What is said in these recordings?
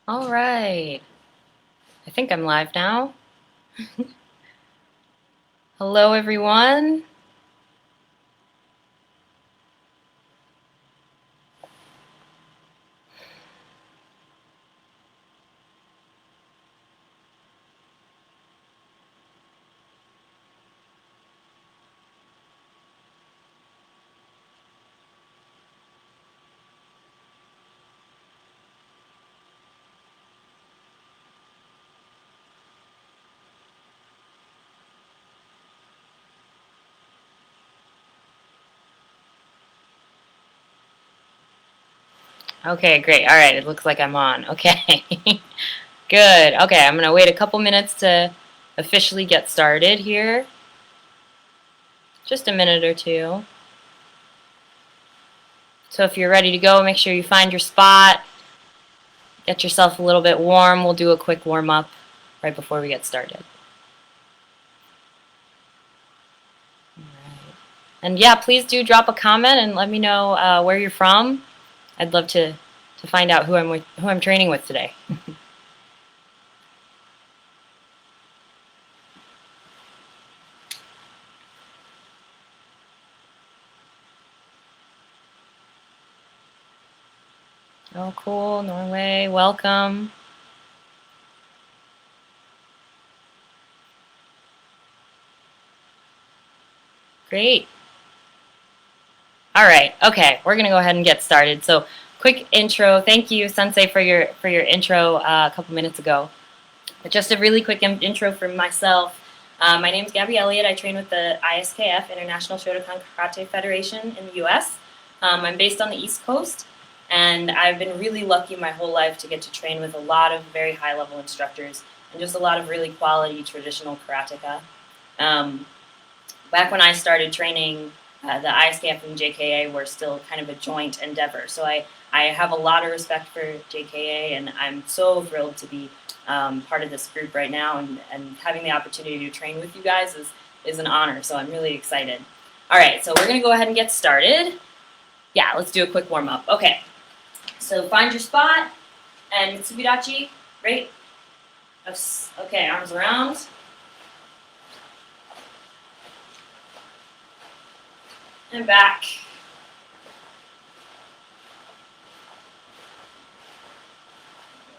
All right. I think I'm live now. Hello, everyone. Okay, great. All right, it looks like I'm on. Okay. Good. Okay, I'm going to wait a couple minutes to officially get started here. Just a minute or two. So if you're ready to go, make sure you find your spot. Get yourself a little bit warm. We'll do a quick warm up right before we get started. All right. And yeah, please do drop a comment and let me know where you're from. I'd love to find out who I'm training with today. Oh, cool. Norway, welcome. Great. All right. Okay, we're gonna go ahead and get started. So, quick intro. Thank you, Sensei, for your intro a couple minutes ago. But just a really quick intro for myself. My name is Gaby Elliot. I train with the ISKF, International Shotokan Karate Federation in the U.S. I'm based on the East Coast, and I've been really lucky my whole life to get to train with a lot of very high-level instructors and just a lot of really quality traditional karateka. Back when I started training, the ISKF and JKA were still kind of a joint endeavor. So I have a lot of respect for JKA, and I'm so thrilled to be part of this group right now, and having the opportunity to train with you guys is an honor. So I'm really excited. All right, so we're going to go ahead and get started. Yeah, let's do a quick warm up. Okay, so find your spot, and Mitsubidachi, great. Okay, arms around. And back.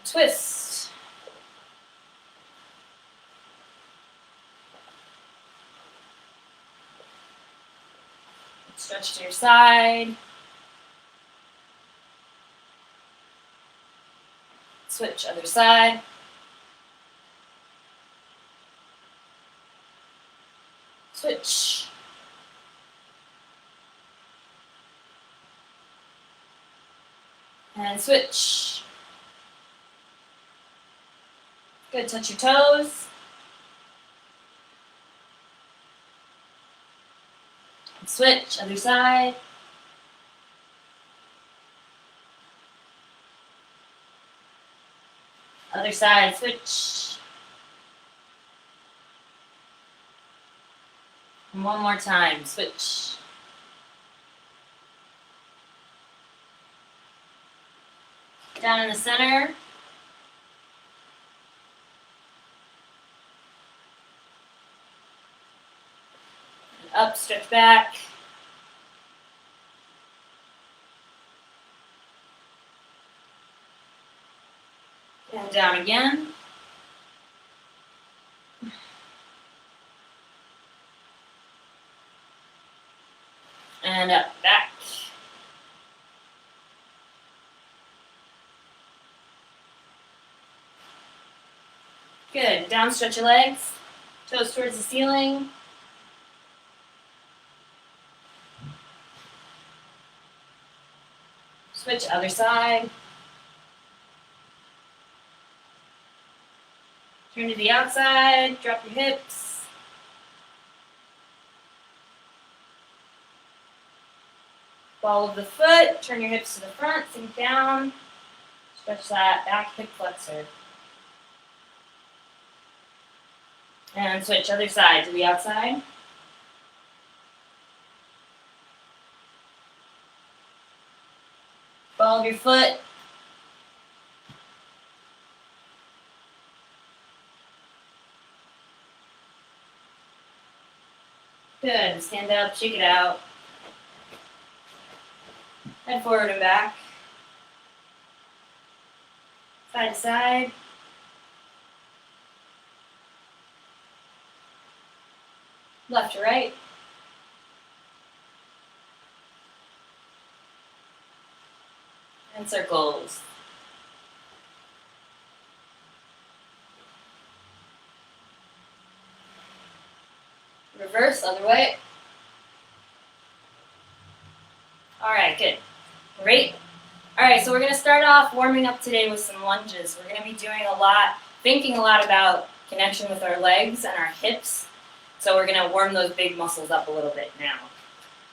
Twist. Stretch to your side. Switch, other side. Switch. And switch. Good, touch your toes. And switch, other side. Other side, switch. And one more time, switch. Down in the center. And up, stretch back. And down again. And up, back. Good, down, stretch your legs. Toes towards the ceiling. Switch, other side. Turn to the outside, drop your hips. Ball of the foot, turn your hips to the front, sink down. Stretch that back hip flexor. And switch, other side to the outside. Ball of your foot. Good. Stand up, shake it out. Head forward and back. Side to side. Left to right. And circles. Reverse, other way. All right, good. Great. All right, so we're going to start off warming up today with some lunges. We're going to be doing a lot, thinking a lot about connection with our legs and our hips. So we're going to warm those big muscles up a little bit now.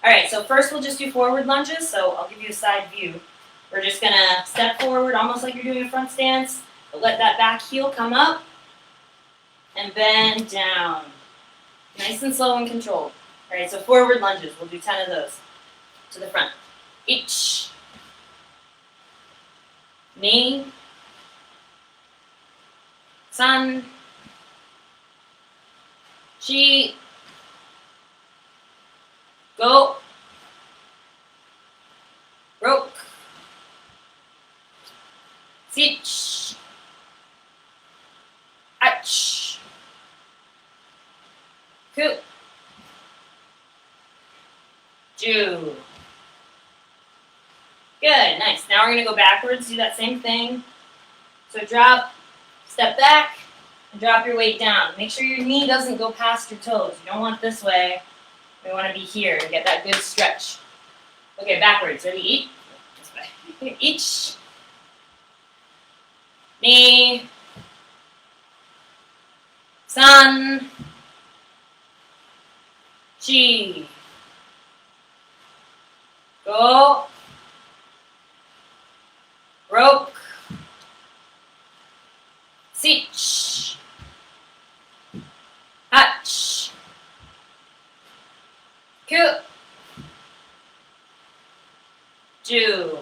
All right, so first we'll just do forward lunges. So I'll give you a side view. We're just going to step forward almost like you're doing a front stance, but let that back heel come up and bend down. Nice and slow and controlled. All right, so forward lunges. We'll do 10 of those. To the front. Ich. Ni. San. Chi. Go. Rok. Sich. Ach. Ku. Ju. Good, nice. Now we're going to go backwards, do that same thing. So drop, step back, and drop your weight down. Make sure your knee doesn't go past your toes. You don't want this way. We want to be here to get that good stretch. Okay, backwards. Ready? Eat. This way. Ich. Ni. San. Chi. Go. Rok. Sich. Hach. Ku. Ju.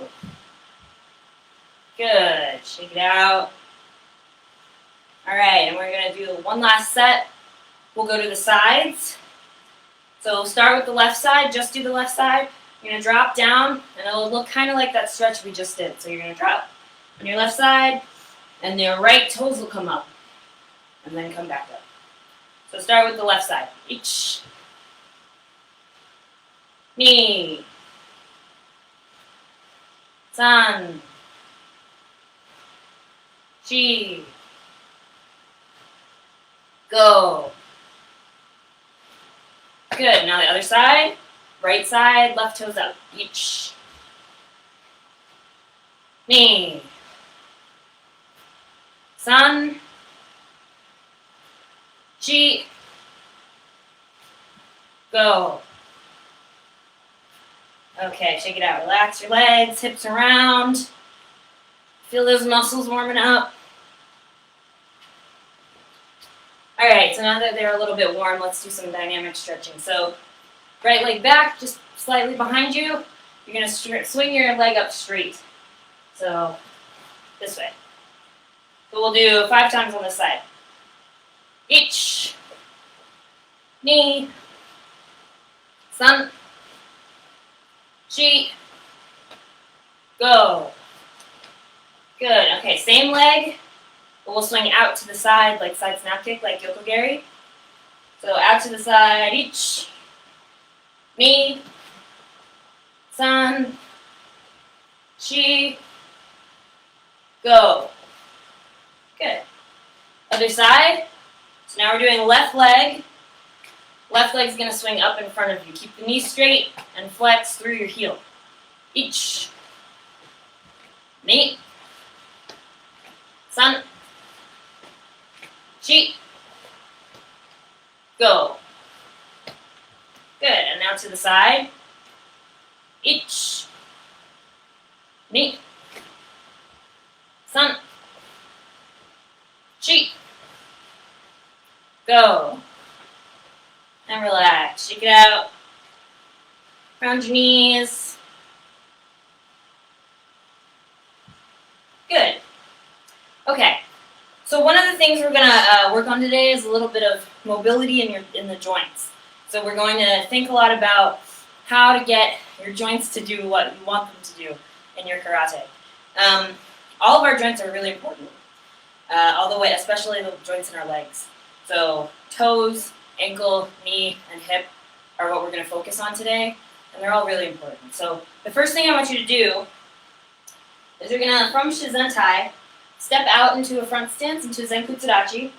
Good. Shake it out. All right, and we're going to do one last set. We'll go to the sides. So we'll start with the left side. Just do the left side. You're going to drop down, and it'll look kind of like that stretch we just did. So you're going to drop on your left side, and your right toes will come up, and then come back up. So start with the left side. Ich. Ni. San. Chi. Go. Good. Now the other side. Right side, left toes up. Ich. Ni. San. Chi. Go. Okay, shake it out. Relax your legs, hips around. Feel those muscles warming up. All right, so now that they're a little bit warm, let's do some dynamic stretching. So right leg back, just slightly behind you. You're going to swing your leg up straight. So this way. So we'll do 5 times on this side. Ich. Ni. San. Chi. Go. Good. Okay, same leg, but we'll swing out to the side, like side snap kick, like Yokogari. So out to the side, ich. Ni. San. Chi. Go. Good. Other side. So now we're doing left leg. Left leg's going to swing up in front of you. Keep the knee straight and flex through your heel. Ich. Ni. San. Chi. Go. Good. And now to the side. Ich. Ni. San. Chi. Go. And relax. Shake it out. Round your knees. Good. Okay. So one of the things we're going to work on today is a little bit of mobility in the joints. So we're going to think a lot about how to get your joints to do what you want them to do in your karate. All of our joints are really important, all the way, especially the joints in our legs. So toes, ankle, knee, and hip are what we're going to focus on today, and they're all really important. So the first thing I want you to do is you're going to, from Shizentai, step out into a front stance, into Zenkutsudachi,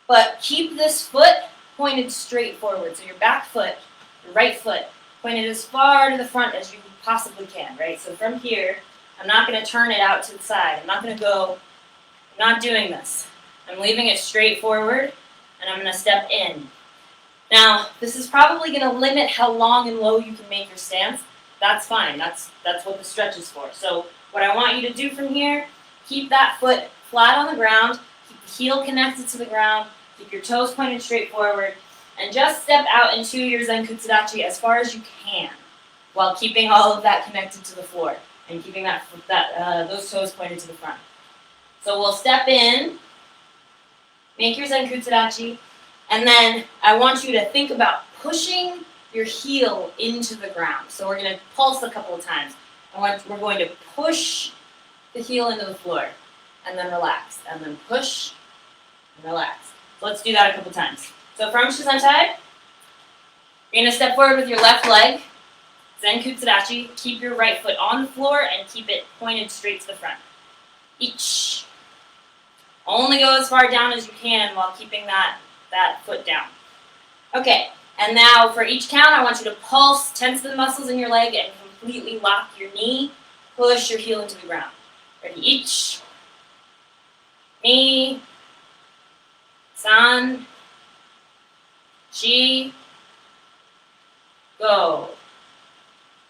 but keep this foot pointed straight forward. So your back foot, your right foot, pointed as far to the front as you possibly can, right? So from here, I'm not going to turn it out to the side. I'm not going to go, I'm not doing this. I'm leaving it straight forward, and I'm going to step in. Now, this is probably going to limit how long and low you can make your stance. That's fine. That's what the stretch is for. So what I want you to do from here, keep that foot flat on the ground, keep the heel connected to the ground, keep your toes pointed straight forward, and just step out into your Zenkutsudachi as far as you can, while keeping all of that connected to the floor and keeping those toes pointed to the front. So we'll step in, make your Zenkutsudachi, and then I want you to think about pushing your heel into the ground. So we're going to pulse a couple of times. We're going to push the heel into the floor, and then relax, and then push and relax. So let's do that a couple times. So from Shizentai, you're going to step forward with your left leg, Zenkutsudachi, keep your right foot on the floor and keep it pointed straight to the front. Each. Only go as far down as you can while keeping that foot down. Okay, and now for each count, I want you to pulse, tense the muscles in your leg, and completely lock your knee. Push your heel into the ground. Ready? Each. Ni. San. Chi. Go.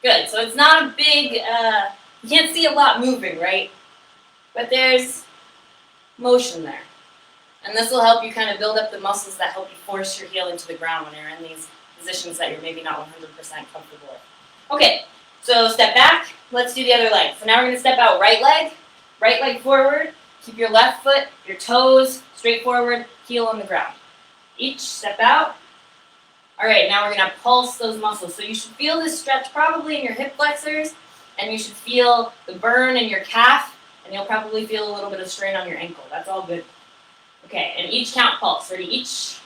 Good. So it's not a big, you can't see a lot moving, right? But there's motion there. And this will help you kind of build up the muscles that help you force your heel into the ground when you're in these positions that you're maybe not 100% comfortable with. Okay, so step back. Let's do the other leg. So now we're going to step out right leg forward. Keep your left foot, your toes straight forward, heel on the ground. Each step out. All right, now we're going to pulse those muscles. So you should feel this stretch probably in your hip flexors, and you should feel the burn in your calf, and you'll probably feel a little bit of strain on your ankle. That's all good. Okay, and each count pulse. Ready? Each.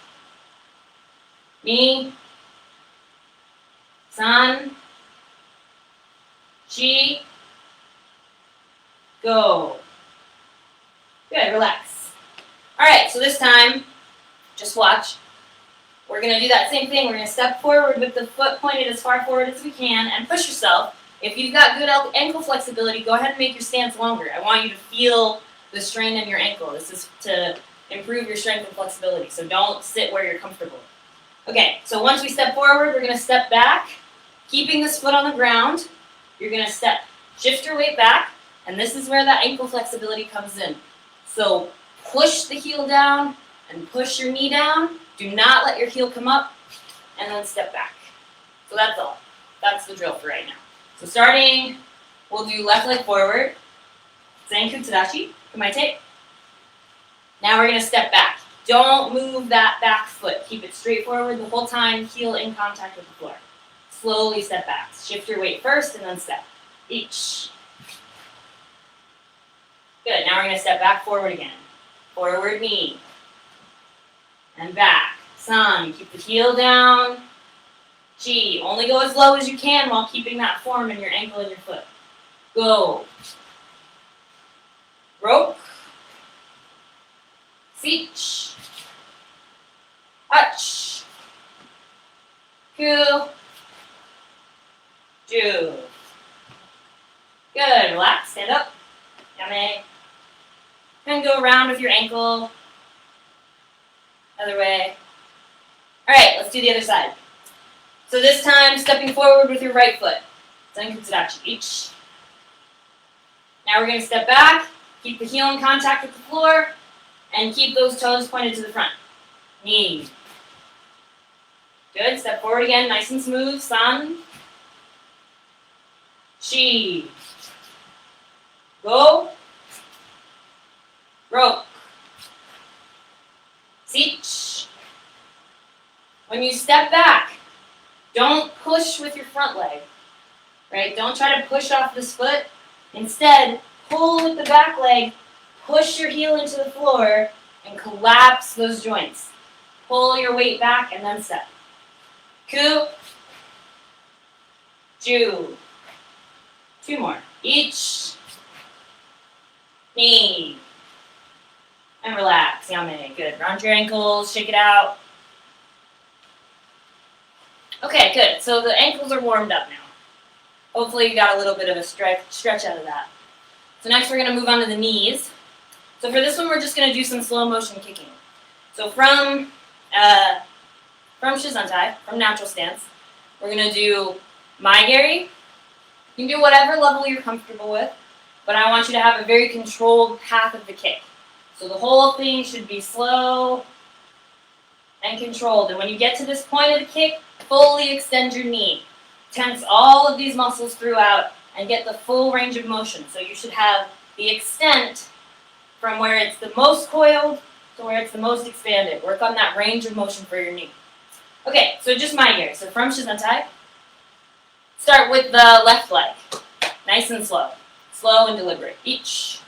Ni. San. Chi. Go. Good, relax. All right, so this time, just watch. We're going to do that same thing. We're going to step forward with the foot pointed as far forward as we can and push yourself. If you've got good ankle flexibility, go ahead and make your stance longer. I want you to feel the strain in your ankle. This is to improve your strength and flexibility, so don't sit where you're comfortable. Okay, so once we step forward, we're going to step back, keeping this foot on the ground. You're going to shift your weight back, and this is where that ankle flexibility comes in. So push the heel down and push your knee down. Do not let your heel come up, and then step back. So that's all. That's the drill for right now. So starting, we'll do left leg forward, Zenkutsudachi, Kumaite. Now we're going to step back. Don't move that back foot. Keep it straight forward the whole time, heel in contact with the floor. Slowly step back. Shift your weight first and then step. Each. Good. Now we're going to step back forward again. Forward knee. And back. San. Keep the heel down. Chi. Only go as low as you can while keeping that form in your ankle and your foot. Go. Rope. Seach. Hutch. Ku. Ju. Good. Relax. Stand up. Yame. And go around with your ankle. Other way. All right, let's do the other side. So this time, stepping forward with your right foot. Zenkutsudachi. Each. Now we're going to step back, keep the heel in contact with the floor, and keep those toes pointed to the front. Knee. Good. Step forward again, nice and smooth. San. Chi. Go. Rope. Seach. When you step back, don't push with your front leg, right? Don't try to push off this foot. Instead, pull with the back leg, push your heel into the floor, and collapse those joints. Pull your weight back and then step. Ku, ju. 2 more. Each. Knee. And relax. Yame. Good. Round your ankles. Shake it out. Okay, good. So the ankles are warmed up now. Hopefully you got a little bit of a stretch out of that. So next we're going to move on to the knees. So for this one we're just going to do some slow motion kicking. So from Shizuntai, from natural stance, we're going to do Maigeri. You can do whatever level you're comfortable with, but I want you to have a very controlled path of the kick. So the whole thing should be slow and controlled. And when you get to this point of the kick, fully extend your knee. Tense all of these muscles throughout and get the full range of motion. So you should have the extent from where it's the most coiled to where it's the most expanded. Work on that range of motion for your knee. Okay, so just Maigeri. So from Shizuntai, start with the left leg. Nice and slow. Slow and deliberate. Each.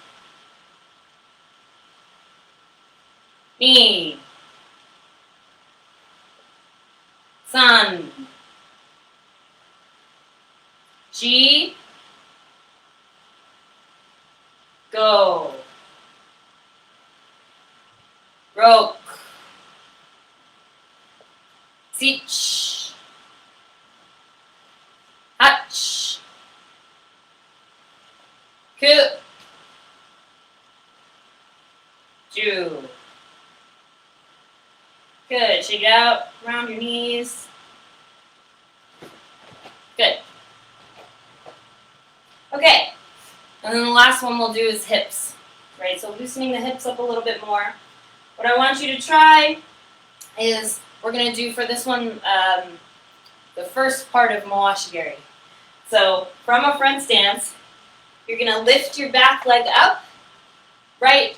Knee. Sun. Chi. Go. Roke. Sich. Hach. Ku. Ju. Good. Shake it out. Round your knees. Good. Okay. And then the last one we'll do is hips. Right? So loosening the hips up a little bit more. What I want you to try is, we're going to do for this one the first part of Mawashigiri. So from a front stance, you're going to lift your back leg up right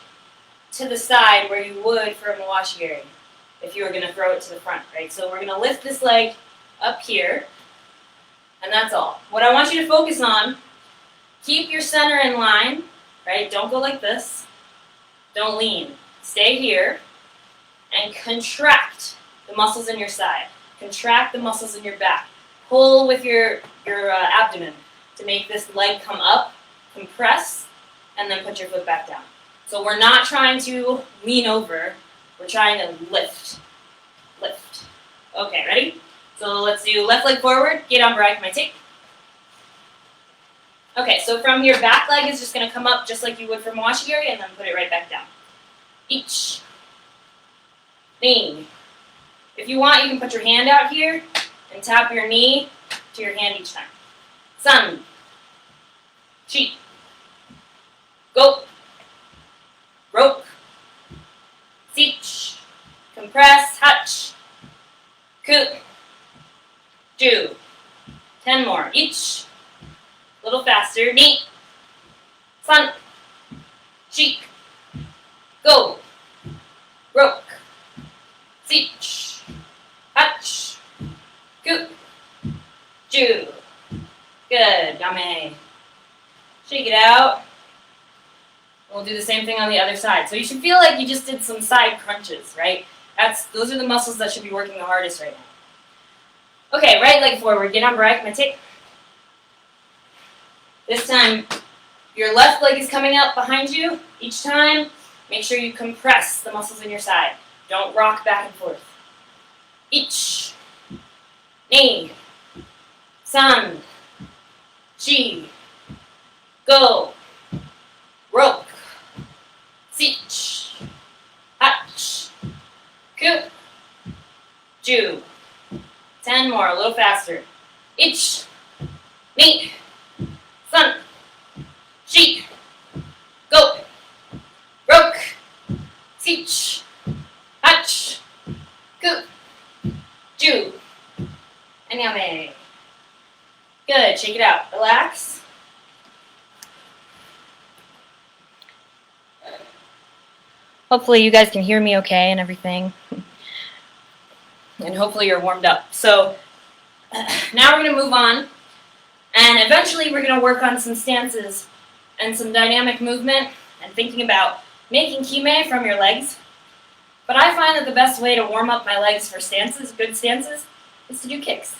to the side where you would for a Mawashigiri if you were going to throw it to the front, right? So we're going to lift this leg up here, and that's all. What I want you to focus on, keep your center in line, right? Don't go like this. Don't lean. Stay here and contract the muscles in your side. Contract the muscles in your back. Pull with your abdomen to make this leg come up, compress, and then put your foot back down. So we're not trying to lean over. We're trying to lift. Lift. Okay, ready? So let's do left leg forward. Get on Barai my take. Okay, so from your back leg is just going to come up just like you would from Mawashigiri, and then put it right back down. Each. Lean. If you want, you can put your hand out here and tap your knee to your hand each time. Sun. Chi. Go. Roke. Sich. Compress. Hutch. Ku. Ju. 10 more. Each. A little faster. Knee. Sun. Chi. Go. Roke. Sich. Hutch. Ku. Ju. Good. Yame. Shake it out. We'll do the same thing on the other side. So you should feel like you just did some side crunches, right? Those are the muscles that should be working the hardest right now. Okay, right leg forward. Get on Barai Matik. This time, your left leg is coming out behind you. Each time, make sure you compress the muscles in your side. Don't rock back and forth. Each. Knee. Sun. Chi. Go. Roke. Sich. Hutch. Ku. Ju. 10 more, a little faster. Ich. Knee. Sun. Chi. Go. Roke. Sich. Hutch. Ku. Ju. And yame. Good, shake it out. Relax. Hopefully you guys can hear me okay and everything. And hopefully you're warmed up. So now we're going to move on. And eventually we're going to work on some stances and some dynamic movement and thinking about making kime from your legs. But I find that the best way to warm up my legs for stances, good stances, is to do kicks.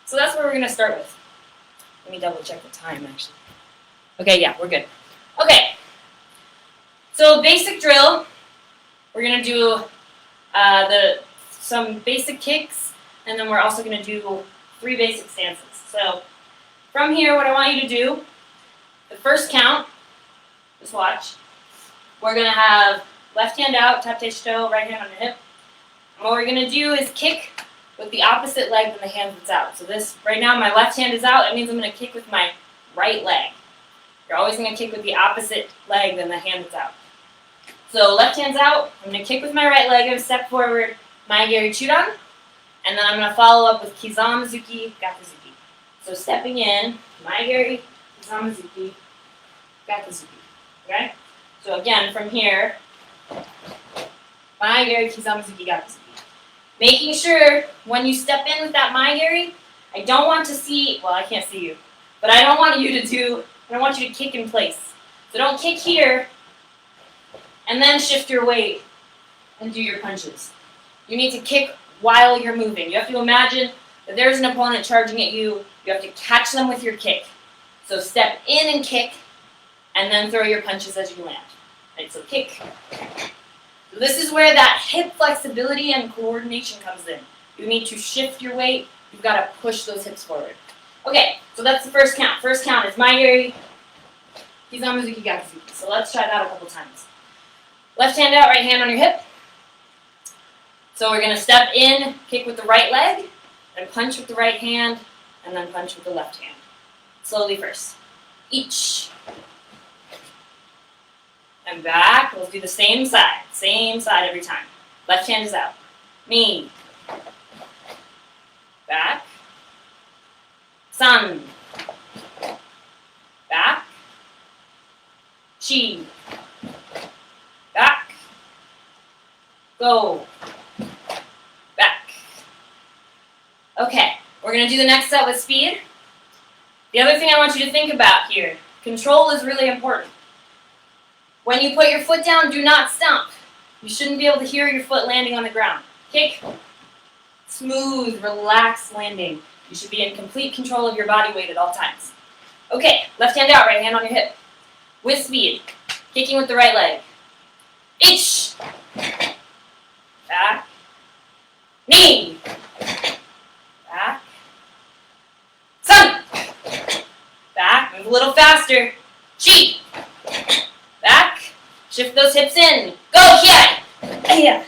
So that's what we're going to start with. Let me double check the time, actually. Okay, yeah, we're good. Okay, so basic drill. We're going to do some basic kicks, and then we're also going to do 3 basic stances. So from here, what I want you to do, the first count, just watch. We're going to have left hand out, tap shito, right hand on your hip. And what we're going to do is kick with the opposite leg than the hand that's out. So this, right now my left hand is out, that means I'm going to kick with my right leg. You're always going to kick with the opposite leg than the hand that's out. So left hand's out, I'm going to kick with my right leg, I'm going to step forward, Maegiri Chudan, and then I'm going to follow up with Kizamazuki, Gakuzuki. So stepping in, Maegiri, Kizamazuki, Gakuzuki. Okay? So again, from here, Maegiri, Kizamazuki, Gakuzuki. Making sure when you step in with that Maegiri, I don't want to see, well, I can't see you, but I don't want you to kick in place. So don't kick here, and then shift your weight and do your punches. You need to kick while you're moving. You have to imagine that there's an opponent charging at you. You have to catch them with your kick. So step in and kick, and then throw your punches as you land. Right, so kick. So this is where that hip flexibility and coordination comes in. You need to shift your weight. You've got to push those hips forward. Okay, so that's the first count. First count is Maegiri, Kizamazuki, Gakuzuki. So let's try that a couple times. Left hand out, right hand on your hip. So we're going to step in, kick with the right leg, and punch with the right hand, and then punch with the left hand. Slowly first. Each. And back. We'll do the same side every time. Left hand is out. Knee. Back. Sun. Back. Chi. Back. Go. Back. Okay, we're going to do the next set with speed. The other thing I want you to think about here, control is really important. When you put your foot down, do not stomp. You shouldn't be able to hear your foot landing on the ground. Kick. Smooth, relaxed landing. You should be in complete control of your body weight at all times. Okay, left hand out, right hand on your hip. With speed. Kicking with the right leg. Ich. Back. Knee. Back. Sun. Back. Move a little faster. Chi. Back. Shift those hips in. Go, here. Yeah.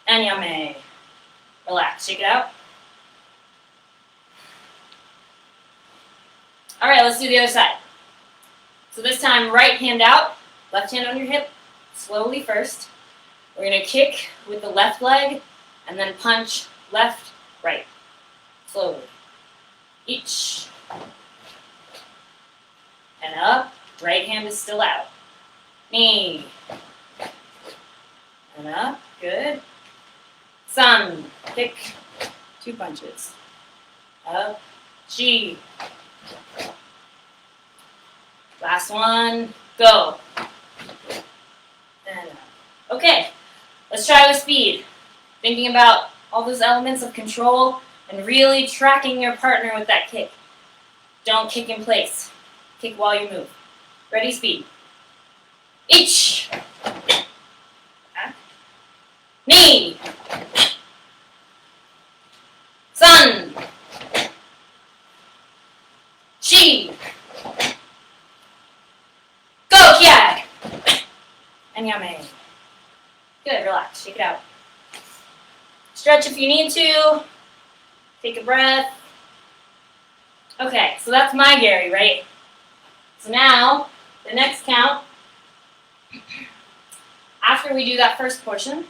And yame. Relax. Shake it out. All right, let's do the other side. So this time, right hand out, left hand on your hip, slowly first. We're going to kick with the left leg, and then punch left, right. Slowly. Each. And up. Right hand is still out. Knee. And up. Good. Sun. Kick. 2 punches. Up. Chi. Last one. Go. And up. Okay. Let's try with speed. Thinking about all those elements of control and really tracking your partner with that kick. Don't kick in place. Kick while you move. Ready, speed. Each. Back. Knee. Sun. Chi. Go, Kia. And yame. Good, relax, shake it out. Stretch if you need to. Take a breath. Okay, so that's my Gary, right? So now, the next count, after we do that first portion,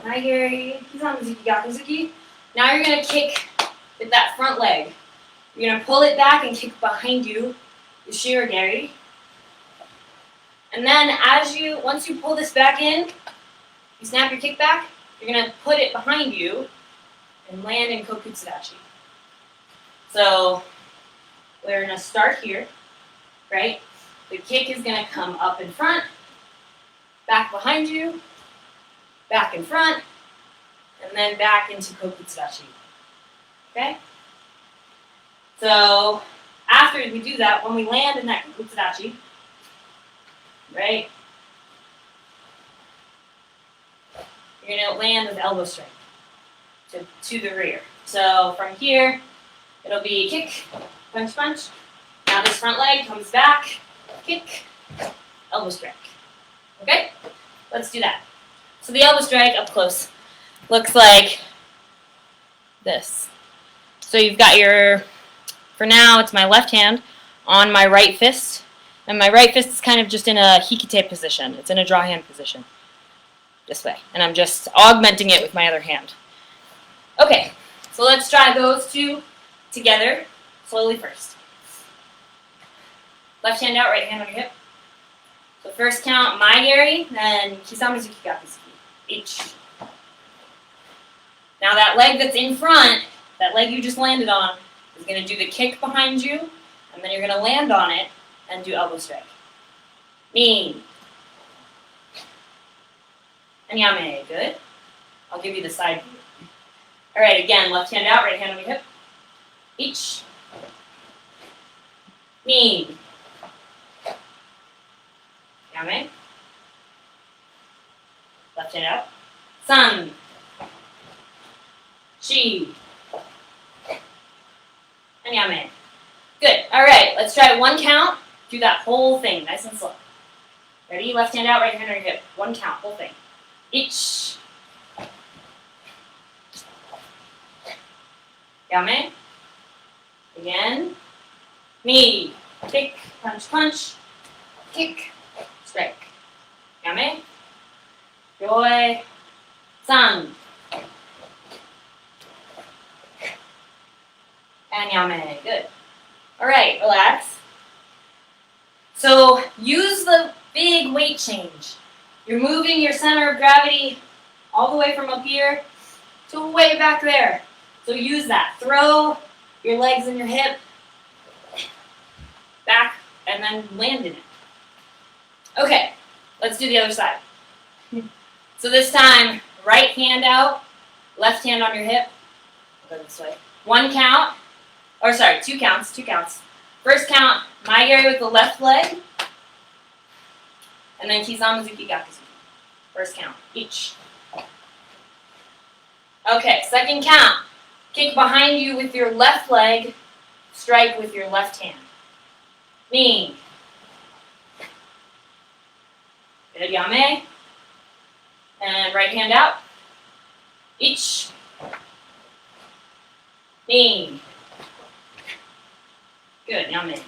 my Gary, Kizamazuki, Gakuzuki, now you're going to kick with that front leg. You're going to pull it back and kick behind you, the Shirogari. And then once you pull this back in, you snap your kick back, you're going to put it behind you, and land in Kokutsu. So we're going to start here, right? The kick is going to come up in front, back behind you, back in front, and then back into Kokutsu. Okay? So after we do that, when we land in that Kokutsu, right, you're going to land with elbow strike to the rear. So from here, it'll be kick, punch, punch. Now this front leg comes back, kick, elbow strike. Okay? Let's do that. So the elbow strike up close looks like this. So you've got your, for now, it's my left hand on my right fist. And my right fist is kind of just in a hikite position. It's in a draw hand position. This way. And I'm just augmenting it with my other hand. Okay, so let's try those two together slowly first. Left hand out, right hand on your hip. So first count Maigeri, then Kisamizuki Gakuzuki. Each. Now that leg that's in front, that leg you just landed on, is going to do the kick behind you, and then you're going to land on it and do elbow strike. Ni. And yame. Good. I'll give you the side view. All right, again, left hand out, right hand on your hip. Each. Ni. Yame. Left hand out. San. Shi. And yame. Good. All right, let's try one count. Do that whole thing, nice and slow. Ready? Left hand out, right hand on your hip. One count, whole thing. Ich. Yame. Again. Ni. Kick, punch, punch. Kick, strike. Yame. Yoi. San. And yame. Good. All right, relax. So use the big weight change. You're moving your center of gravity all the way from up here to way back there. So use that. Throw your legs and your hip back and then land in it. Okay, let's do the other side. So this time, right hand out, left hand on your hip. I'll go this way. One count. Or sorry, two counts. First count, Maigeri with the left leg. And then Kisamizuki Gakuzuki. First count, each. Okay, second count. Kick behind you with your left leg. Strike with your left hand. Ni. Good, yame. And right hand out. Each. Ni. Good, yame.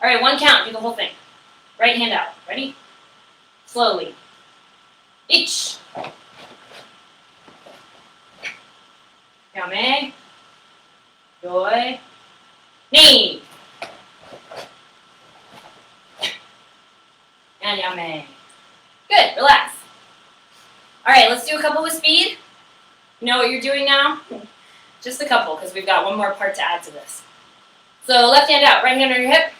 All right, one count, do the whole thing. Right hand out, ready? Slowly. Ich. Yame. Yoi. Ni. And yame. Good, relax. All right, let's do a couple with speed. You know what you're doing now? Just a couple, because we've got one more part to add to this. So left hand out, right hand on your hip.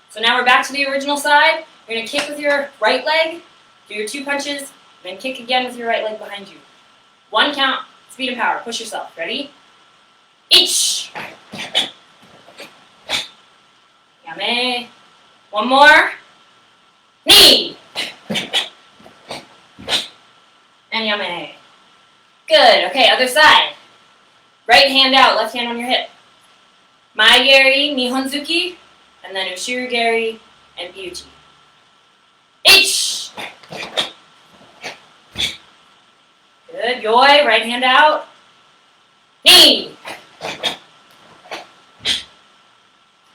So now we're back to the original side. You're going to kick with your right leg, do your two punches, then kick again with your right leg behind you. One count, speed and power. Push yourself. Ready? Ich. Yame. One more. Ni. And yame. Good. Okay, other side. Right hand out, left hand on your hip. Maigeri, Nihonzuki, and then Ushirigeri and Byuchi. Ich. Good. Yoi, right hand out. Ni.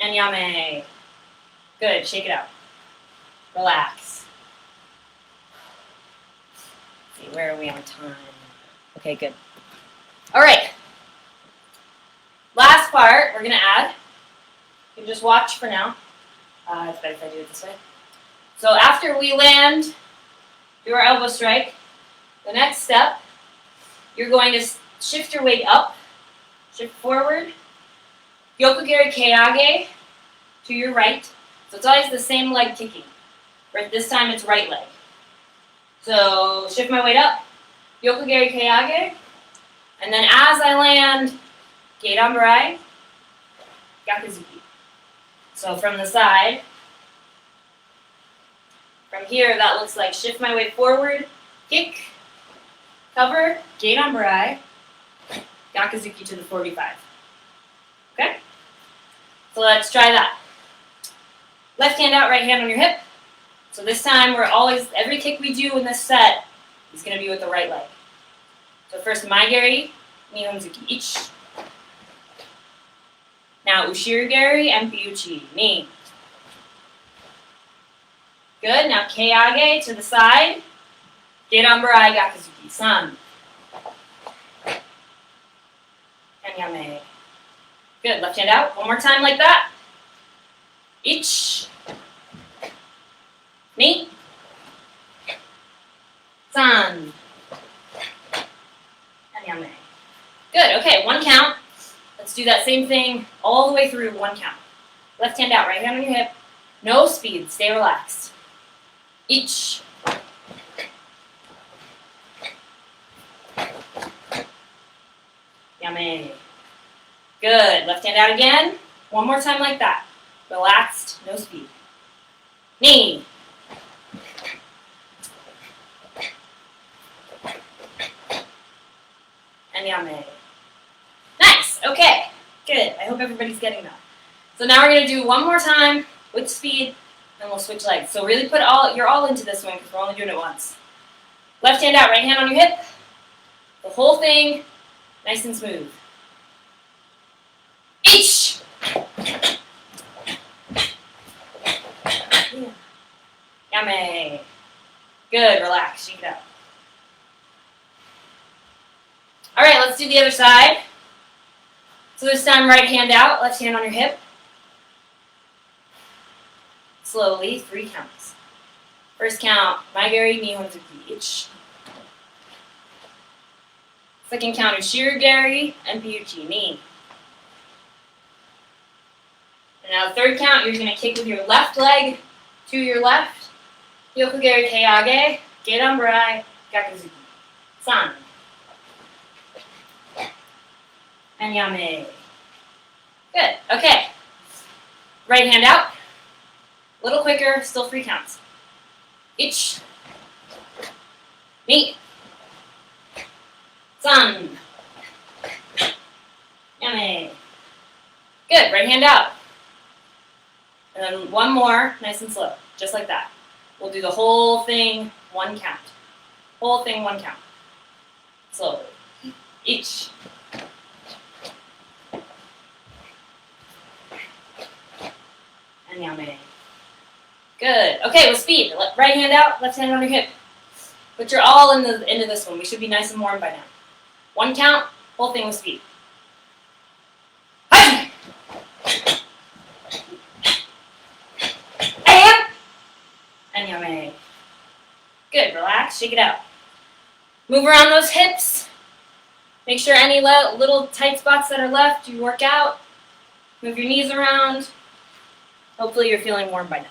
And yame. Good. Shake it out. Relax. Let's see, where are we on time? Okay, good. All right. Last part we're going to add. You can just watch for now. It's better if I do it this way. So after we land, do our elbow strike. The next step, you're going to shift your weight up shift forward. Gyokugeri Keage to your right. So it's always the same leg kicking. Right, this time it's right leg. So shift my weight up. Gyokugeri Keage. And then as I land, Gedanbarai, Gakuzuki. So from the side, from here that looks like shift my weight forward, kick, cover, Gedanbarai, Gakuzuki to the 45. Okay? So let's try that. Left hand out, right hand on your hip. So this time every kick we do in this set is going to be with the right leg. So first, Maigeri, Nihonzuki, ich. Now, Ushirigeri and Piuchi, ni. Good, now Keage to the side. Gedanbarai, Gakuzuki, san. And Yame. Good, left hand out, one more time like that. Ich. Ni. San. And Yame. Good, okay, one count. Let's do that same thing all the way through, one count. Left hand out, right hand on your hip. No speed, stay relaxed. Ich. Yame. Good, left hand out again. One more time like that. Relaxed, no speed. Ni. And Yame. Nice, okay, good. I hope everybody's getting that. So now we're going to do one more time with speed, and we'll switch legs. So really you're all into this one because we're only doing it once. Left hand out, right hand on your hip. The whole thing, nice and smooth. Ich. Yame. Good, relax, shake it out. All right, let's do the other side. So this time, right hand out, left hand on your hip. Slowly, 3 counts. First count, Maigeri, Nihonzuki, ich. Second count is Shirigeri and Piuchi, ni. And now the third count, you're going to kick with your left leg to your left. Gyokugeri Keage, Gedanbarai, Gakuzuki, san. And Yame. Good, okay. Right hand out. A little quicker, still 3 counts. Ich. Ni. San. Yame. Good, right hand out. And then one more, nice and slow, just like that. We'll do the whole thing, 1 count. Whole thing, 1 count. Slowly. Ich. And Yame. Good. Okay, with speed. Right hand out, left hand on your hip. But you're all into this one. We should be nice and warm by now. 1 count, whole thing with speed. Hi! And Yame. Good, relax, shake it out. Move around those hips. Make sure any little tight spots that are left, you work out. Move your knees around. Hopefully you're feeling warm by now.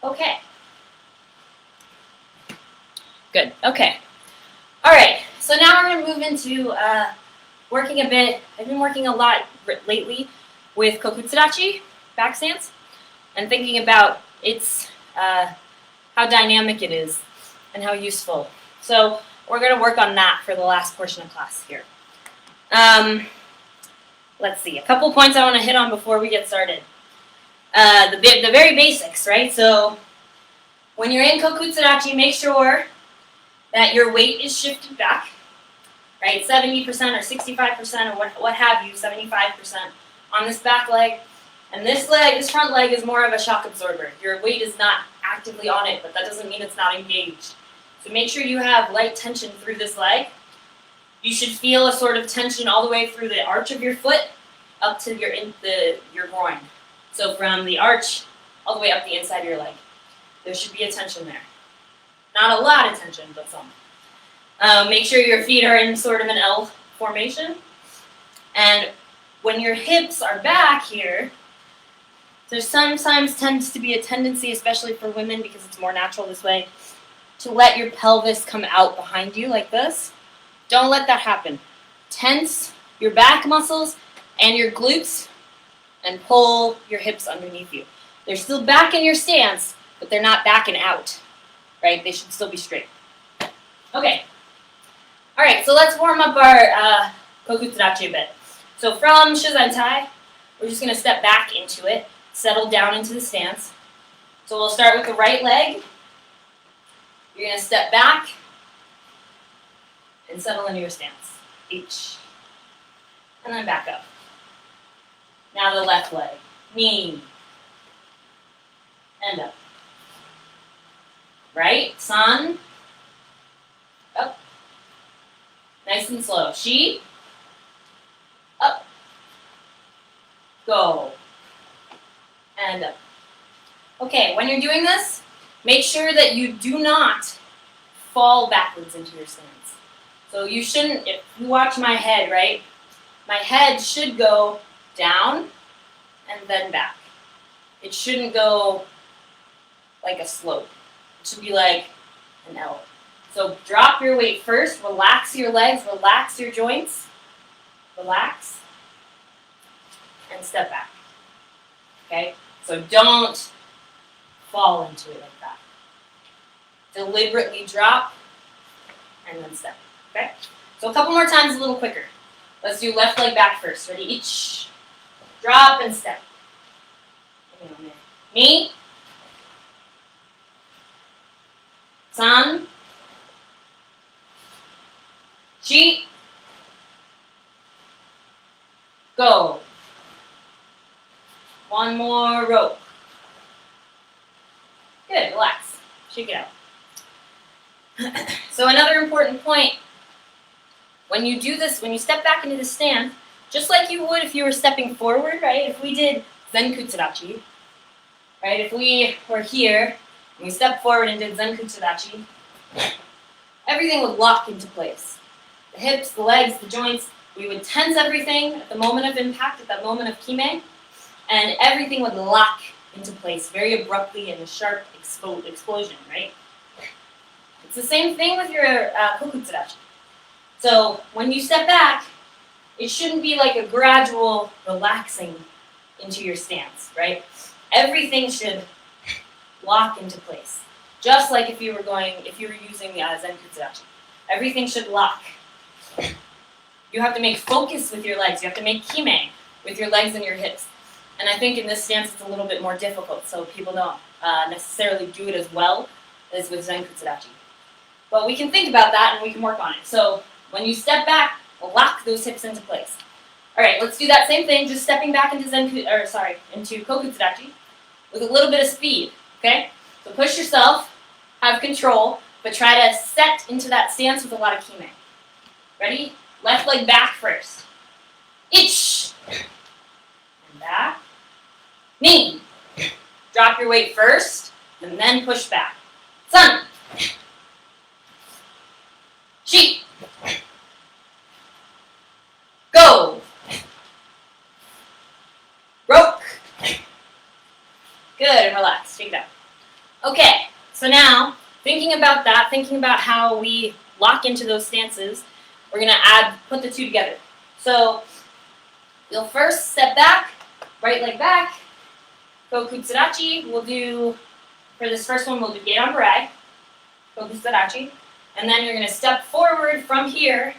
Okay. Good, okay. All right, so now we're gonna move into working a bit. I've been working a lot lately with Kokutsu back stance, and thinking about its how dynamic it is and how useful. So we're going to work on that for the last portion of class here. Let's see, a couple points I want to hit on before we get started. The very basics, right? So when you're in Kokutsu, make sure that your weight is shifted back, right? 70% or 65% or what have you, 75% on this back leg. And this front leg is more of a shock absorber. Your weight is not actively on it, but that doesn't mean it's not engaged. So make sure you have light tension through this leg. You should feel a sort of tension all the way through the arch of your foot up to your groin. So from the arch all the way up the inside of your leg. There should be a tension there. Not a lot of tension, but some. Make sure your feet are in sort of an L formation. And when your hips are back here, there sometimes tends to be a tendency, especially for women because it's more natural this way, to let your pelvis come out behind you like this. Don't let that happen. Tense your back muscles and your glutes and pull your hips underneath you. They're still back in your stance, but they're not back and out, right? They should still be straight. Okay. All right, so let's warm up our Kokutsu a bit. So from Shizentai, we're just going to step back into it, settle down into the stance. So we'll start with the right leg. You're going to step back and settle into your stance. Each. And then back up. Now the left leg. Knee. And up. Right. San. Up. Nice and slow. Shi. Up. Go. And up. Okay, when you're doing this, make sure that you do not fall backwards into your stance. So you shouldn't, if you watch my head, right? My head should go down and then back. It shouldn't go like a slope. It should be like an L. So drop your weight first, relax your legs, relax your joints, relax, and step back. Okay? So don't fall into it like that. Deliberately drop and then step. Okay? So a couple more times, a little quicker. Let's do left leg back first. Ready? Each. Drop and step. Ni. San. Shi. Go. One more rope. Good, relax. Shake it out. So another important point, when you do this, when you step back into the stand, just like you would if you were stepping forward, right? If we did Zenkutsurachi, right? If we were here, and we stepped forward and did Zenkutsurachi, everything would lock into place. The hips, the legs, the joints, we would tense everything at the moment of impact, at that moment of kime, and everything would lock into place very abruptly in a sharp explosion, right? It's the same thing with your Kokutsu. So when you step back, it shouldn't be like a gradual relaxing into your stance, right? Everything should lock into place. Just like if you were using Zenkutsu. Everything should lock. You have to make focus with your legs. You have to make kime with your legs and your hips. And I think in this stance it's a little bit more difficult, so people don't necessarily do it as well as with Zenkutsu. But we can think about that and we can work on it. So when you step back, lock those hips into place. All right, let's do that same thing, just stepping back into into Kokutsu with a little bit of speed. Okay? So push yourself, have control, but try to set into that stance with a lot of kime. Ready? Left leg back first. Ich. And back. Ni. Drop your weight first, and then push back. San. Shi. Go. Rope. Good, and relax. Shake it out. Okay, so now, thinking about that, thinking about how we lock into those stances, we're going to put the two together. So, you'll first step back, right leg back, Kokutsu. We'll do, for this first one, we'll do Geidan Barai, Kokutsu. And then you're going to step forward from here,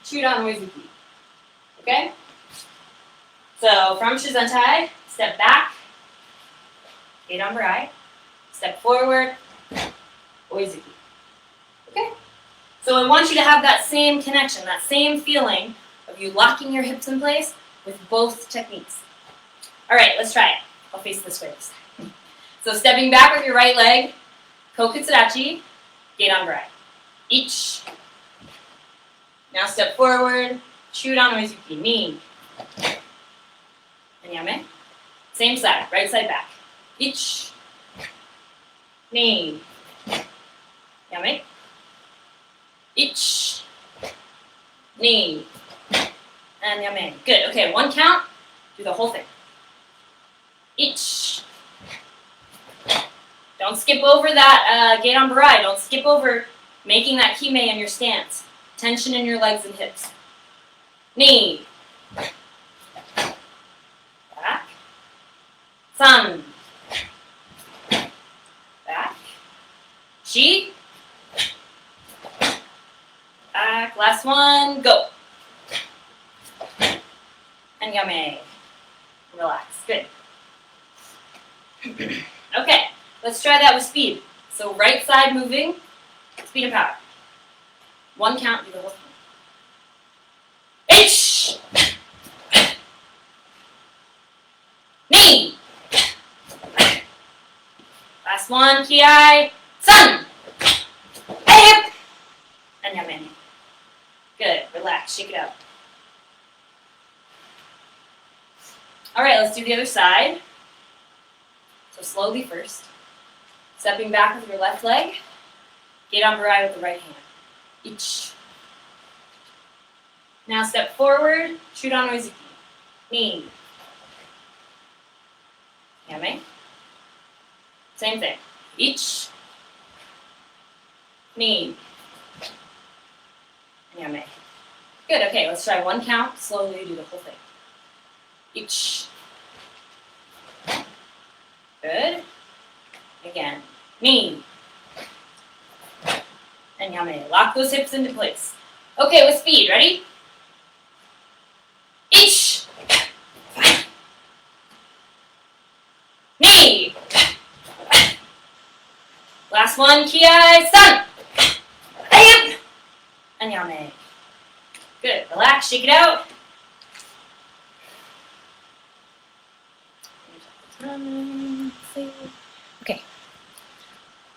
Chudan Uezuki. Okay? So from Shizentai, step back, Geidan Barai, step forward, Uezuki. Okay? So I want you to have that same connection, that same feeling of you locking your hips in place with both techniques. All right, let's try it. I'll face this way this time. So stepping back with your right leg, Kokutsu, Geidan Barai. Each. Now step forward, Chudan Uezuki, knee. And yame. Same side, right side back. Each. Knee. Yame. Ich. Ni. And yame. Good. Okay, one count. Do the whole thing. Ich. Don't skip over that Geidan Barai. Don't skip over making that kime in your stance. Tension in your legs and hips. Ni. Back. San. Back. Shi. Back. Last one. Go. And yame. Relax. Good. Okay. Let's try that with speed. So right side moving, speed and power. One count, do the whole thing. H. Ni. Last one, Ki. Sun. Hip. And yamen. Good. Relax. Shake it out. All right, let's do the other side. So slowly first. Stepping back with your left leg. Geidan Barai with the right hand. Ich. Now step forward. Shudan Oizuki. Ni. Yame. Same thing. Ich. Ni. Yame. Good. Okay, let's try one count. Slowly do the whole thing. Ich. Good. Again. Ni. And yame. Lock those hips into place. Okay, with speed. Ready? Ich. Ni. Last one. Ki. Sun. Hip. And yame. Good. Relax. Shake it out. Okay.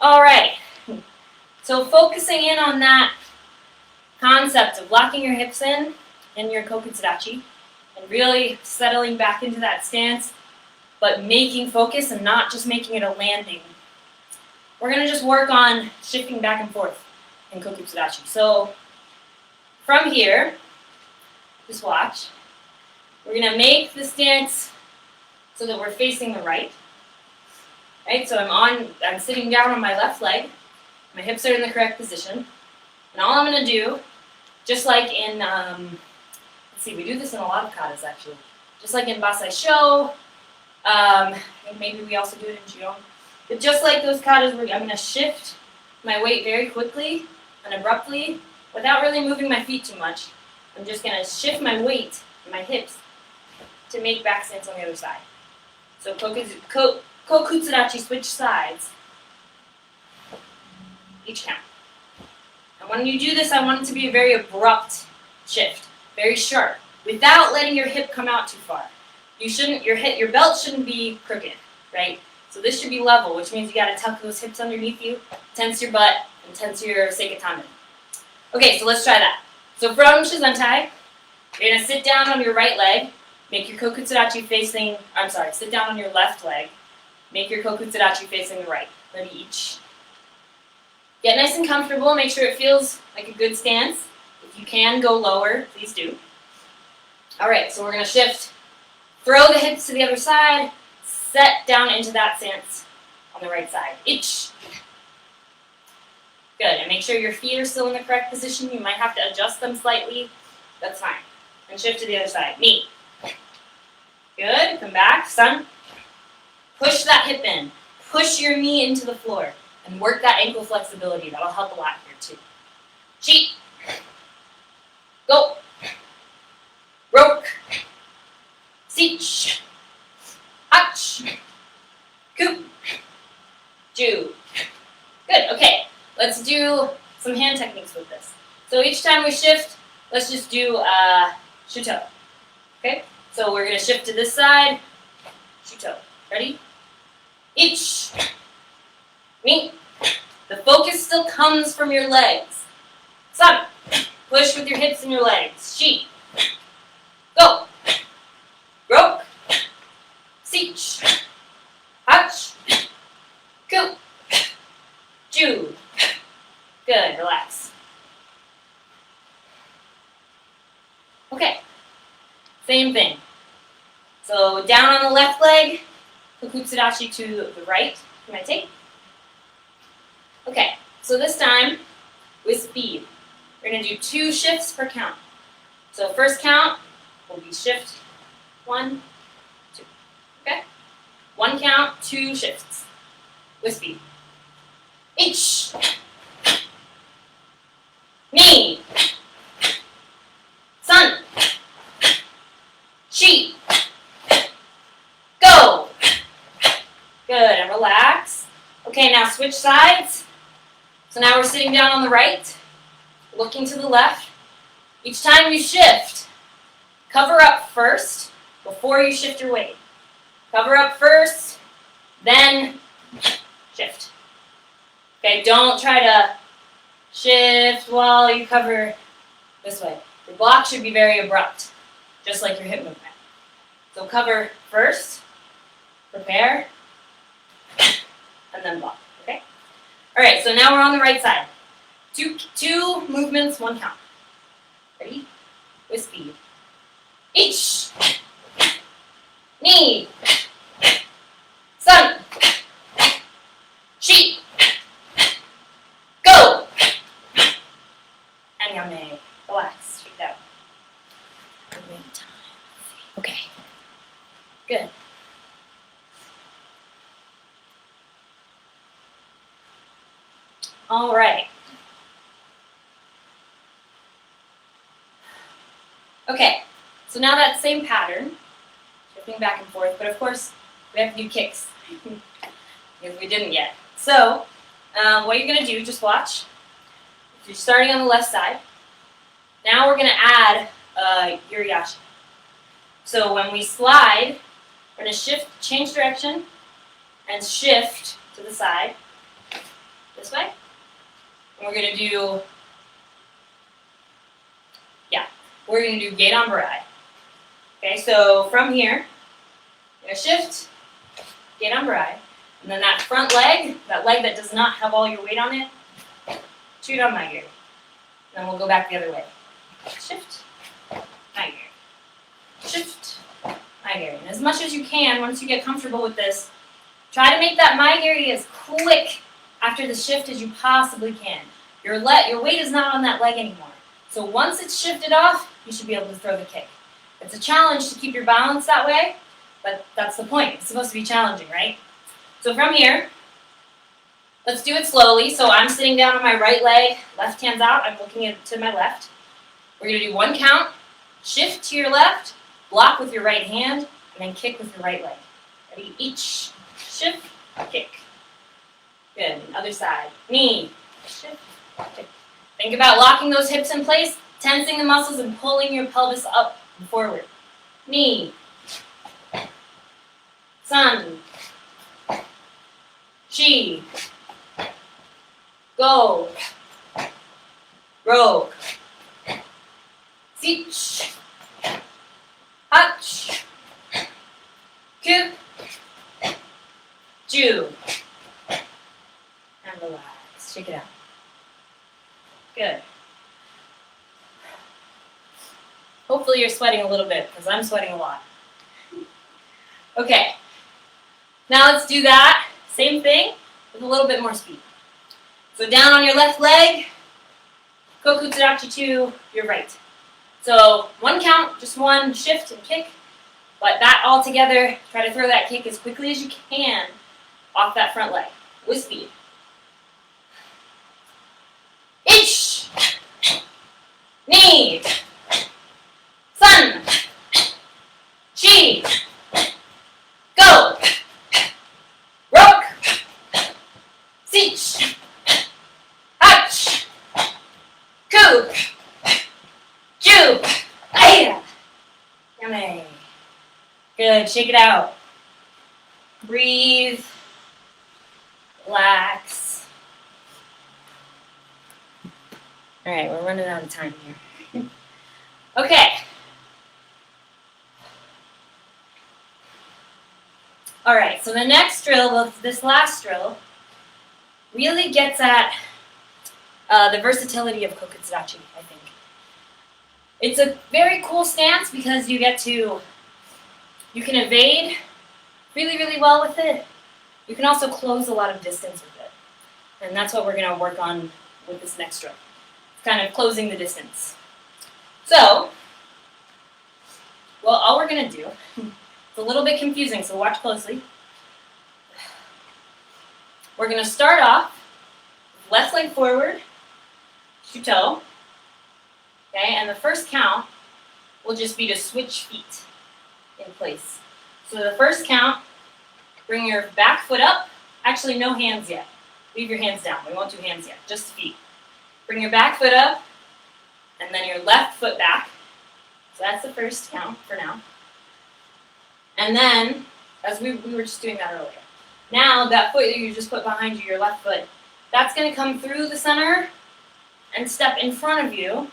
All right. So focusing in on that concept of locking your hips in your Kokutsu and really settling back into that stance, but making focus and not just making it a landing. We're going to just work on shifting back and forth in Kokutsu. So from here, just watch. We're going to make the stance so that we're facing the right. Right? So I'm sitting down on my left leg. My hips are in the correct position. And all I'm going to do, just like in, let's see, we do this in a lot of katas actually. Just like in Basai Sho, and maybe we also do it in Jion. But just like those katas, I'm going to shift my weight very quickly and abruptly without really moving my feet too much. I'm just going to shift my weight and my hips to make back stance on the other side. So Kokutsu switch sides. Each count. And when you do this, I want it to be a very abrupt shift, very sharp, without letting your hip come out too far. Your belt shouldn't be crooked, right? So this should be level, which means you got to tuck those hips underneath you, tense your butt, and tense your seikatame. Okay, so let's try that. So from Shizentai, you're going to sit down on your right leg, make your Kokutsu facing, sit down on your left leg, make your Kokutsu facing the right. Ready, each. Get nice and comfortable, make sure it feels like a good stance. If you can go lower, please do. Alright, so we're going to shift. Throw the hips to the other side, set down into that stance on the right side. Ich. Good, and make sure your feet are still in the correct position. You might have to adjust them slightly. That's fine. And shift to the other side. Ni. Good, come back, sun. Push that hip in. Push your knee into the floor. And work that ankle flexibility. That'll help a lot here too. Chi. Go. Roke. Sich. Hach. Ku. Ju. Good, okay. Let's do some hand techniques with this. So each time we shift, let's just do shuto. Okay? So we're going to shift to this side. Shuto. Ready? Ich. Ni. The focus still comes from your legs. Sun. Push with your hips and your legs. Shi. Go. Roke. Sich. Hach. Ku. Ju. Good. Relax. Same thing. So down on the left leg, Kokutsu to the right. Can I take? Okay, so this time, with speed, we're going to do 2 shifts per count. So first count will be shift 1, 2. Okay? 1 count, 2 shifts with speed. Ich, ni, sun, shi, go. Good, and relax. Okay, now switch sides. So now we're sitting down on the right, looking to the left. Each time you shift, cover up first before you shift your weight. Cover up first, then shift. Okay, don't try to shift while you cover this way. Your block should be very abrupt, just like your hip movement. So cover first, prepare, and then block, okay? All right, so now we're on the right side. Two movements, 1 count. Ready? With speed. Ich, ni, sun, shi, go. And yame. Relax. Shake it out. Okay. Good. All right. Okay, so now that same pattern, shifting back and forth, but of course we have to do kicks because we didn't yet. So what you're going to do, just watch. You're starting on the left side. Now we're going to add yuriashi. So when we slide, we're going to shift, change direction, and shift to the side this way. And we're going to do, we're going to do gate on barai. Okay, so from here, we're going to shift, gate on barai, and then that front leg, that leg that does not have all your weight on it, shoot on my gear. Then we'll go back the other way. Shift, my gear. Shift, my gear. And as much as you can, once you get comfortable with this, try to make that my gear as quick after the shift as you possibly can. Your weight is not on that leg anymore. So once it's shifted off, you should be able to throw the kick. It's a challenge to keep your balance that way, but that's the point. It's supposed to be challenging, right? So from here, let's do it slowly. So I'm sitting down on my right leg, left hand's out, I'm looking to my left. We're going to do 1 count, shift to your left, block with your right hand, and then kick with your right leg. Ready? Each, shift, kick. Good, other side. Knee, shift, kick. Think about locking those hips in place, tensing the muscles, and pulling your pelvis up and forward. Knee, sun, shi, go, rogue, sich, hach, ku, ju, and relax. Shake it out. Good. Hopefully you're sweating a little bit, because I'm sweating a lot. Okay. Now let's do that same thing with a little bit more speed. So down on your left leg, Kokutsu to your right. So 1 count, just 1 shift and kick, but that all together, try to throw that kick as quickly as you can off that front leg with speed. Ich, ni, sun, shi, go, rock, sich, hach, ku, ju, aya, yame. Good, shake it out. Breathe, relax. All right, we're running out of time here. Okay. All right, so the next drill, this last drill, really gets at the versatility of Kokutsu, I think. It's a very cool stance because you can evade really, really well with it. You can also close a lot of distance with it. And that's what we're going to work on with this next drill. Kind of closing the distance. So, well, all we're going to do, it's a little bit confusing, so watch closely. We're going to start off, left leg forward, shuto. Okay, and the first count will just be to switch feet in place. So the first count, bring your back foot up. Actually, no hands yet. Leave your hands down. We won't do hands yet, just feet. Bring your back foot up, and then your left foot back. So that's the first count for now. And then, as we were just doing that earlier. Now, that foot that you just put behind you, your left foot, that's going to come through the center and step in front of you.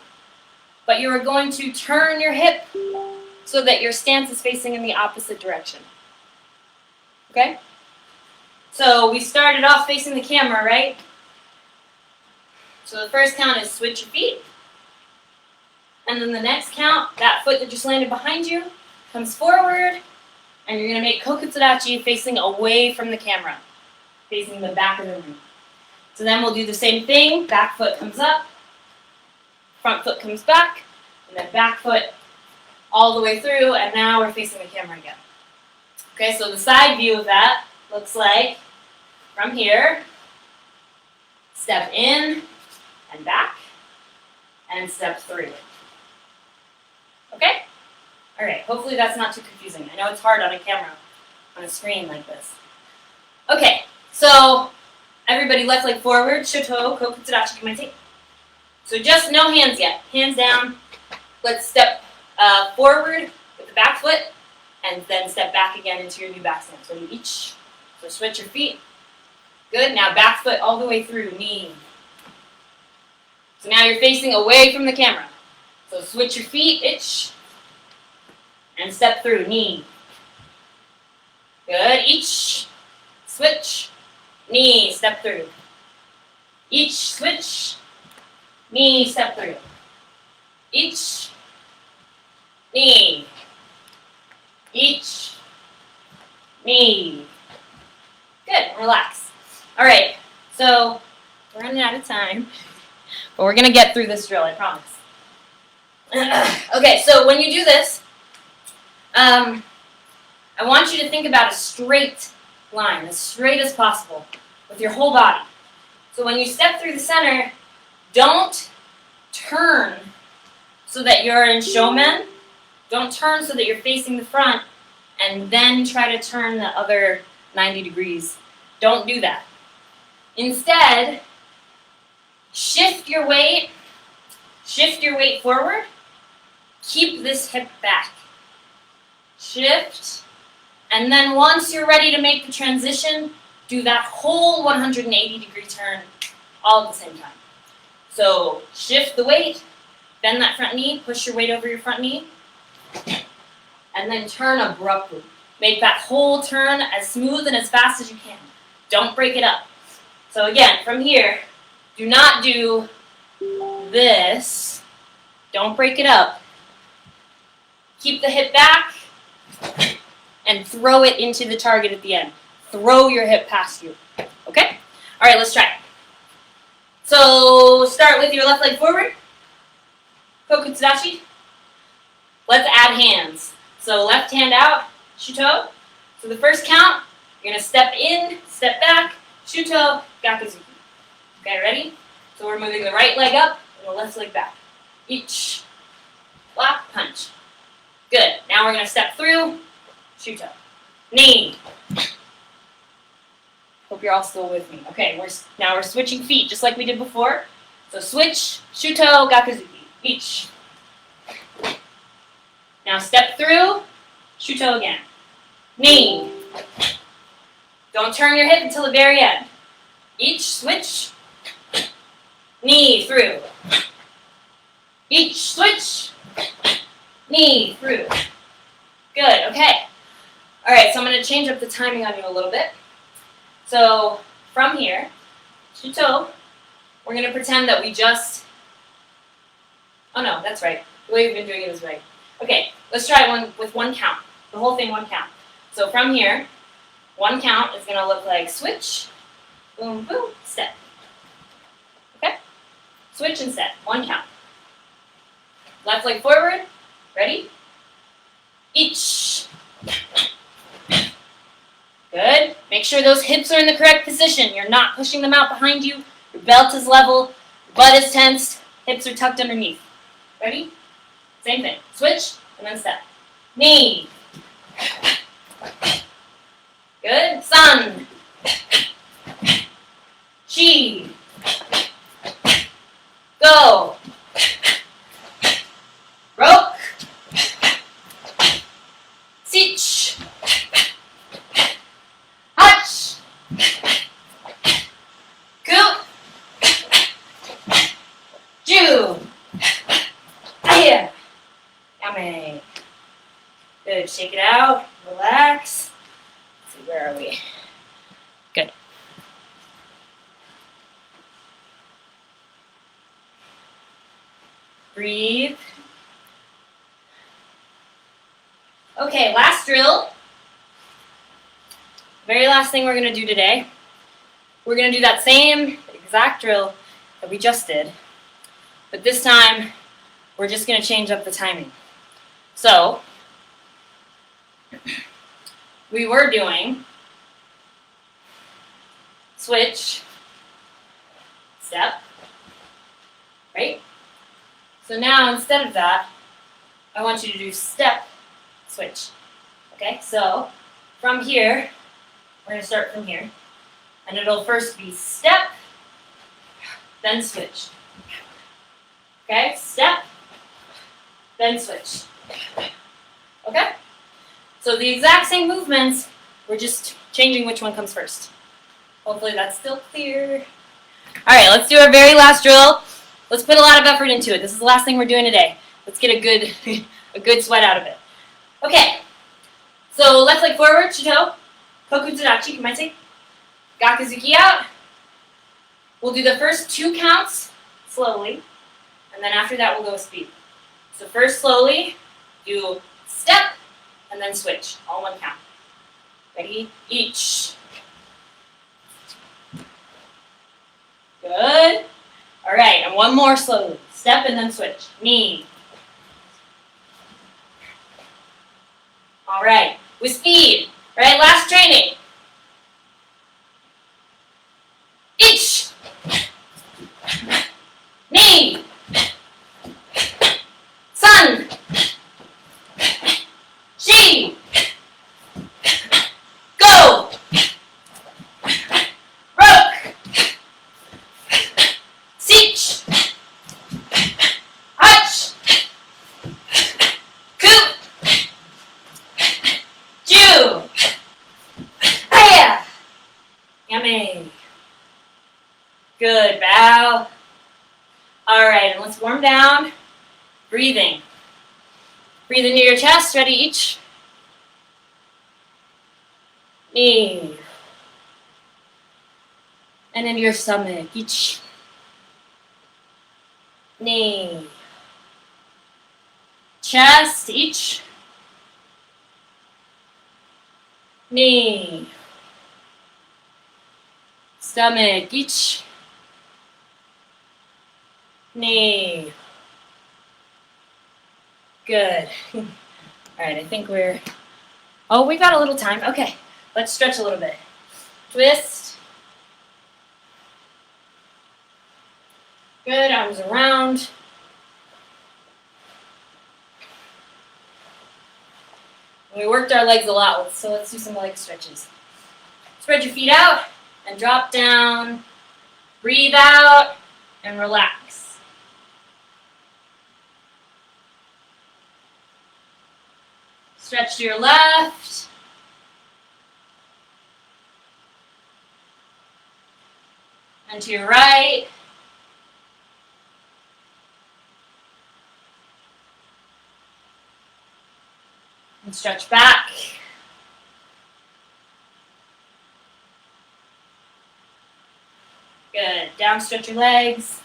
But you are going to turn your hip so that your stance is facing in the opposite direction. Okay? So we started off facing the camera, right? So the first count is switch your feet. And then the next count, that foot that just landed behind you comes forward, and you're going to make Kokutsu facing away from the camera, facing the back of the room. So then we'll do the same thing. Back foot comes up, front foot comes back, and then back foot all the way through, and now we're facing the camera again. Okay, so the side view of that looks like from here, step in and back, and step through. Okay? All right, hopefully that's not too confusing. I know it's hard on a camera, on a screen like this. Okay, so everybody left leg forward, shoto, kokutsu kimaite. So just no hands yet. Hands down. Let's step forward with the back foot, and then step back again into your new back stance. Ready, each. So switch your feet. Good, now back foot all the way through, knee. So now you're facing away from the camera. So switch your feet, itch, and step through, knee. Good, each, switch, knee, step through. Each, switch, knee, step through. Each, knee. Each, knee. Good, relax. All right, so we're running out of time, but we're going to get through this drill, I promise. Okay, so when you do this, I want you to think about a straight line, as straight as possible, with your whole body. So when you step through the center, don't turn so that you're in showman. Don't turn so that you're facing the front, and then try to turn the other 90 degrees. Don't do that. Instead, shift your weight forward. Keep this hip back. Shift, and then once you're ready to make the transition, do that whole 180-degree turn all at the same time. So shift the weight, bend that front knee, push your weight over your front knee, and then turn abruptly. Make that whole turn as smooth and as fast as you can. Don't break it up. So again, from here, do not do this. Don't break it up. Keep the hip back and throw it into the target at the end. Throw your hip past you. Okay? All right, let's try it. So start with your left leg forward. Kokutsu. Let's add hands. So left hand out, shuto. So the first count, you're going to step in, step back, shuto, gakuzuki. Okay, ready? So we're moving the right leg up and the left leg back. Each, block, punch. Good. Now we're going to step through, shuto. Knee. Hope you're all still with me. Okay, now we're switching feet just like we did before. So switch, shuto, gakuzuki. Each. Now step through, shuto again. Knee. Don't turn your hip until the very end. Each, switch. Knee through. Each, switch. Knee through. Good, okay. All right, so I'm going to change up the timing on you a little bit. So from here, shuto, we're going to pretend that we just, oh no, that's right. The way we've been doing it is right. Okay, let's try one with one count. The whole thing, one count. So from here, one count is going to look like switch, boom, boom, step. Okay? Switch and step. One count. Left leg forward. Ready? Each. Good. Make sure those hips are in the correct position. You're not pushing them out behind you. Your belt is level. Butt is tensed. Hips are tucked underneath. Ready? Same thing. Switch and then step. Knee. Good. Sun. Chi. Go. Roke. Sich. Hutch. Goop. Jew. Aya. Yame. Good. Shake it out. Relax. Let's see, where are we? Good. Breathe. Okay, last drill. Very last thing we're going to do today. We're going to do that same exact drill that we just did. But this time, we're just going to change up the timing. So, we were doing switch, step, right? So now, instead of that, I want you to do step, switch. Okay, so from here, we're going to start from here. And it'll first be step, then switch. Okay, step, then switch. Okay? So the exact same movements, we're just changing which one comes first. Hopefully that's still clear. All right, let's do our very last drill. Let's put a lot of effort into it. This is the last thing we're doing today. Let's get a good sweat out of it. Okay, so left leg forward, Chito. Kokutsu, kamaite. Gakuzuki out. We'll do the first 2 counts slowly, and then after that we'll go with speed. So first slowly, do step, and then switch, all one count. Ready? Each. Good. All right, and one more slowly. Step and then switch. Knee. All right, with speed. All right, last training. Each. Knee. Sun. Chi. Go. Roke. Sich. Hutch. Coop. Jew. Aya. Yummy. Good. Bow. All right, and let's warm down. Breathing. Breathe into your chest. Ready? Each. Knee. And into your stomach. Each. Knee. Chest. Each. Knee. Stomach. Each. Knee. Good. All right, I think we're... Oh, we got a little time. Okay, let's stretch a little bit. Twist. Good, arms around. We worked our legs a lot, so let's do some leg stretches. Spread your feet out and drop down. Breathe out and relax. Stretch to your left. And to your right. And stretch back. Good. Down, stretch your legs.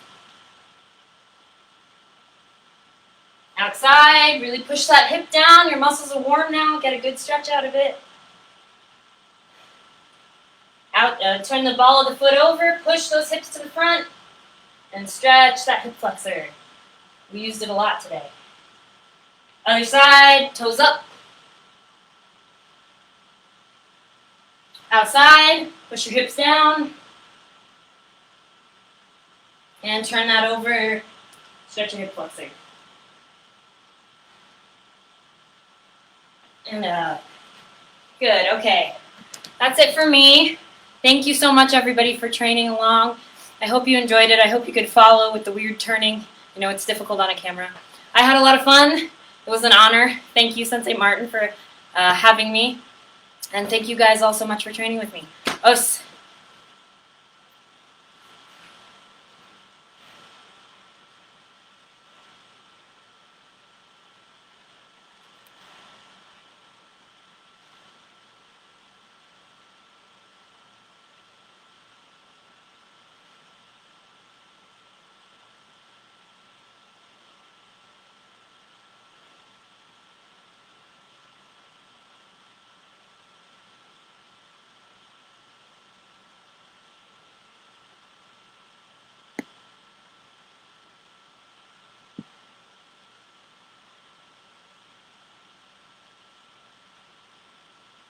Outside, really push that hip down. Your muscles are warm now. Get a good stretch out of it. Out, turn the ball of the foot over, push those hips to the front, and stretch that hip flexor. We used it a lot today. Other side, toes up. Outside, push your hips down. And turn that over, stretch your hip flexor. And good, okay. That's it for me. Thank you so much, everybody, for training along. I hope you enjoyed it. I hope you could follow with the weird turning. I know it's difficult on a camera. I had a lot of fun. It was an honor. Thank you, Sensei Martin, for having me. And thank you guys all so much for training with me. Os.